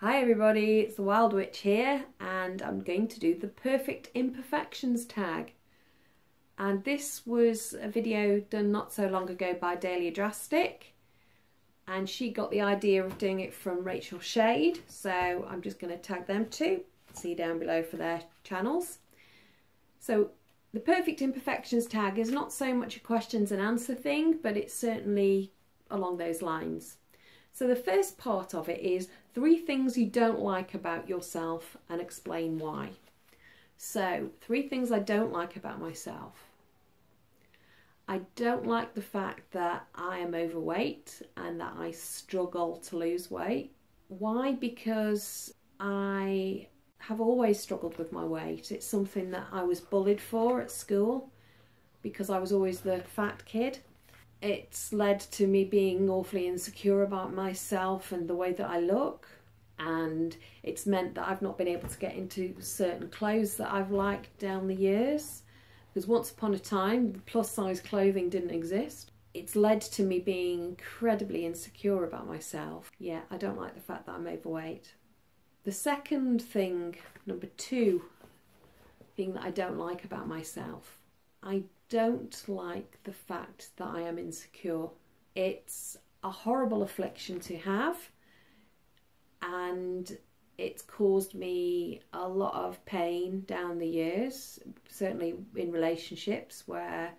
Hi everybody, it's the Wyldwych here and I'm going to do the Perfect Imperfections tag. And this was a video done not so long ago by Dahlya Drastic, and she got the idea of doing it from Rachel Shade, so I'm just going to tag them too. See down below for their channels. So the Perfect Imperfections tag is not so much a questions and answer thing, but it's certainly along those lines. So the first part of it is 3 things you don't like about yourself and explain why. So 3 things I don't like about myself. I don't like the fact that I am overweight and that I struggle to lose weight. Why? Because I have always struggled with my weight. It's something that I was bullied for at school because I was always the fat kid. It's led to me being awfully insecure about myself and the way that I look, and it's meant that I've not been able to get into certain clothes that I've liked down the years, because once upon a time plus size clothing didn't exist. It's led to me being incredibly insecure about myself. Yeah, I don't like the fact that I'm overweight. The second thing, number 2 thing that I don't like about myself, I don't like the fact that I am insecure. It's a horrible affliction to have, and it's caused me a lot of pain down the years, certainly in relationships where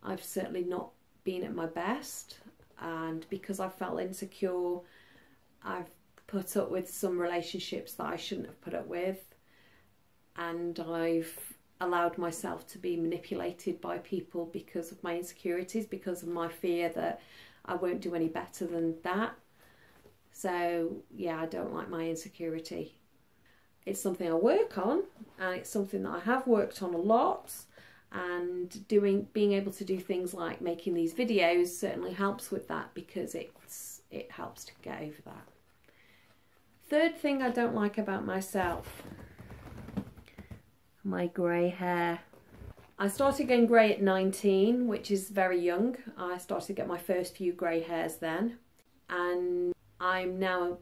I've certainly not been at my best, and because I felt insecure I've put up with some relationships that I shouldn't have put up with, and I've allowed myself to be manipulated by people because of my insecurities, because of my fear that I won't do any better than that. So yeah, I don't like my insecurity. It's something I work on, and it's something that I have worked on a lot, and being able to do things like making these videos certainly helps with that, because it helps to get over that. Third thing I don't like about myself, my grey hair. I started getting grey at 19, which is very young. I started to get my first few grey hairs then, and I'm now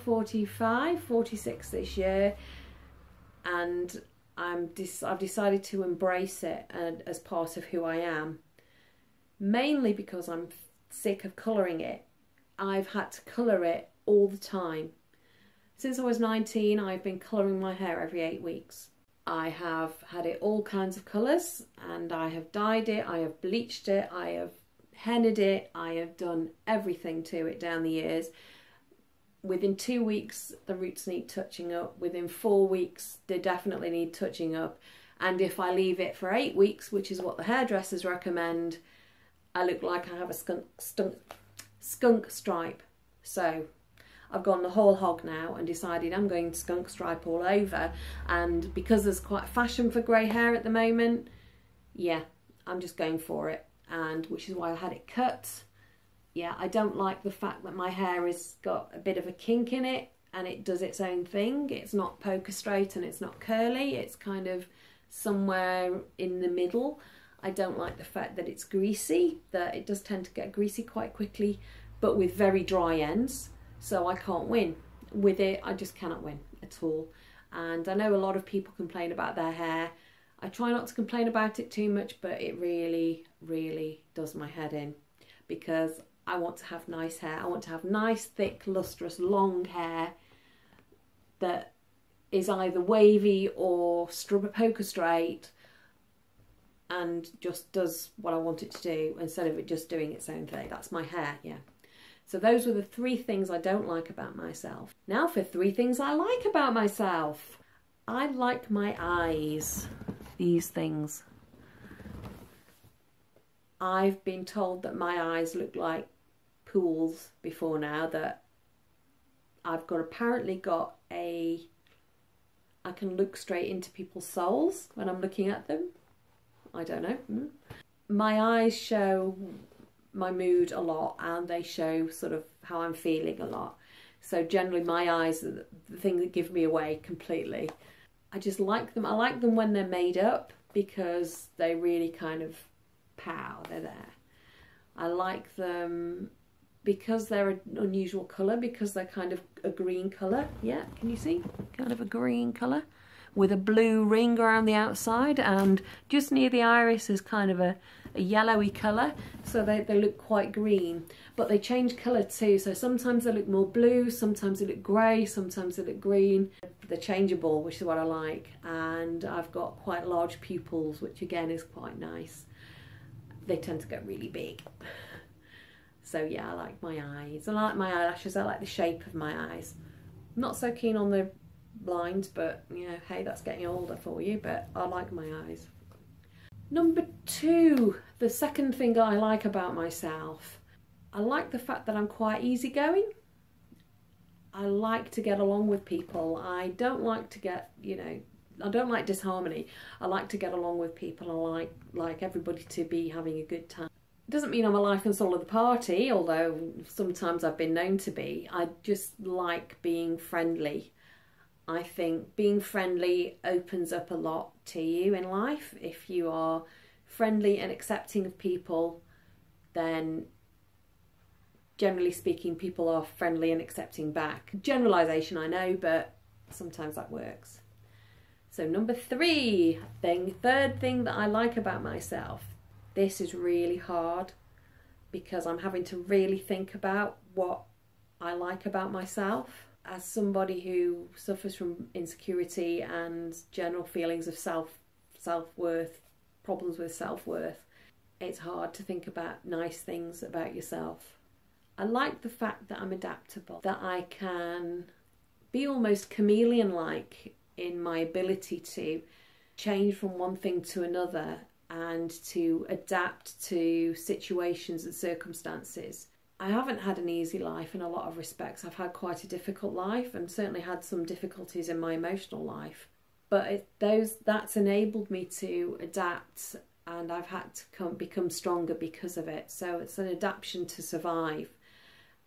45, 46 this year, and I've decided to embrace it as part of who I am, mainly because I'm sick of colouring it. I've had to colour it all the time. Since I was 19, I've been colouring my hair every 8 weeks. I have had it all kinds of colours, and I have dyed it, I have bleached it, I have hennaed it, I have done everything to it down the years. Within 2 weeks, the roots need touching up. Within 4 weeks, they definitely need touching up. And if I leave it for 8 weeks, which is what the hairdressers recommend, I look like I have a skunk stripe. So I've gone the whole hog now and decided I'm going skunk stripe all over, and because there's quite a fashion for grey hair at the moment, yeah, I'm just going for it, and which is why I had it cut. Yeah, I don't like the fact that my hair has got a bit of a kink in it and it does its own thing. It's not poker straight and it's not curly, it's kind of somewhere in the middle. I don't like the fact that it's greasy, that it does tend to get greasy quite quickly, but with very dry ends. So I can't win with it. I just cannot win at all. And I know a lot of people complain about their hair. I try not to complain about it too much, but it really, really does my head in, because I want to have nice hair. I want to have nice, thick, lustrous, long hair that is either wavy or poker straight and just does what I want it to do, instead of it just doing its own thing. That's my hair, yeah. So those were the 3 things I don't like about myself. Now for 3 things I like about myself. I like my eyes. These things. I've been told that my eyes look like pools before now, that I've apparently got I can look straight into people's souls when I'm looking at them. I don't know. My eyes show my mood a lot, and they show sort of how I'm feeling a lot. So generally my eyes are the thing that give me away completely. I just like them. I like them when they're made up, because they really kind of pow, they're there. I like them because they're an unusual colour, because they're kind of a green colour. Yeah, can you see? Kind of a green colour with a blue ring around the outside, and just near the iris is kind of a yellowy colour, so they look quite green. But they change colour too, so sometimes they look more blue, sometimes they look grey, sometimes they look green. They're changeable, which is what I like, and I've got quite large pupils, which again is quite nice. They tend to get really big. So yeah, I like my eyes. I like my eyelashes. I like the shape of my eyes. I'm not so keen on the lines, but you know, hey, that's getting older for you, but I like my eyes. Number 2, the second thing I like about myself. I like the fact that I'm quite easygoing. I like to get along with people. I don't like to get, you know, I don't like disharmony. I like to get along with people. I like everybody to be having a good time. It doesn't mean I'm a life and soul of the party, although sometimes I've been known to be. I just like being friendly. I think being friendly opens up a lot to you in life. If you are friendly and accepting of people, then generally speaking, people are friendly and accepting back. Generalisation, I know, but sometimes that works. So number 3 thing, third thing that I like about myself. This is really hard because I'm having to really think about what I like about myself. As somebody who suffers from insecurity and general feelings of self-worth, problems with self-worth, it's hard to think about nice things about yourself. I like the fact that I'm adaptable, that I can be almost chameleon-like in my ability to change from one thing to another and to adapt to situations and circumstances. I haven't had an easy life in a lot of respects. I've had quite a difficult life and certainly had some difficulties in my emotional life. But that's enabled me to adapt, and I've had to become stronger because of it. So it's an adaptation to survive.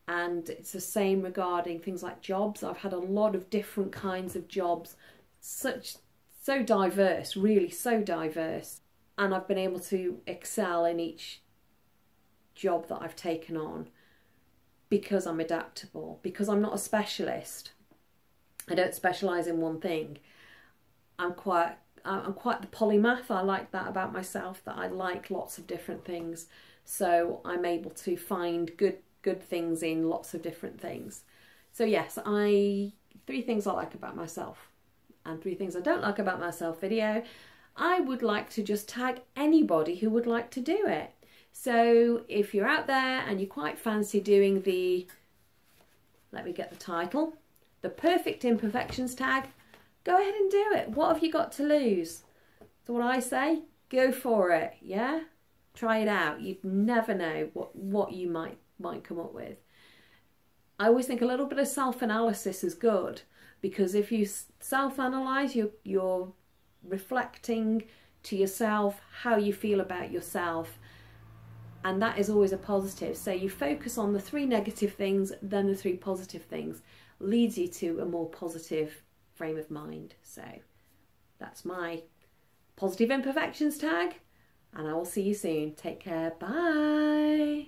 And it's the same regarding things like jobs. I've had a lot of different kinds of jobs, so diverse, really so diverse. And I've been able to excel in each job that I've taken on because I'm adaptable, because I'm not a specialist. I don't specialise in one thing. I'm quite the polymath. I like that about myself, that I like lots of different things. So I'm able to find good things in lots of different things. So yes, 3 things I like about myself and 3 things I don't like about myself video. I would like to just tag anybody who would like to do it. So if you're out there and you quite fancy doing let me get the title, the Perfect Imperfections Tag, go ahead and do it. What have you got to lose? So what I say, go for it, yeah? Try it out. You'd never know what you might come up with. I always think a little bit of self-analysis is good, because if you self-analyse, you're reflecting to yourself how you feel about yourself, and that is always a positive. So you focus on the 3 negative things, then the 3 positive things, leads you to a more positive frame of mind. So that's my Positive Imperfections tag, and I will see you soon. Take care. Bye.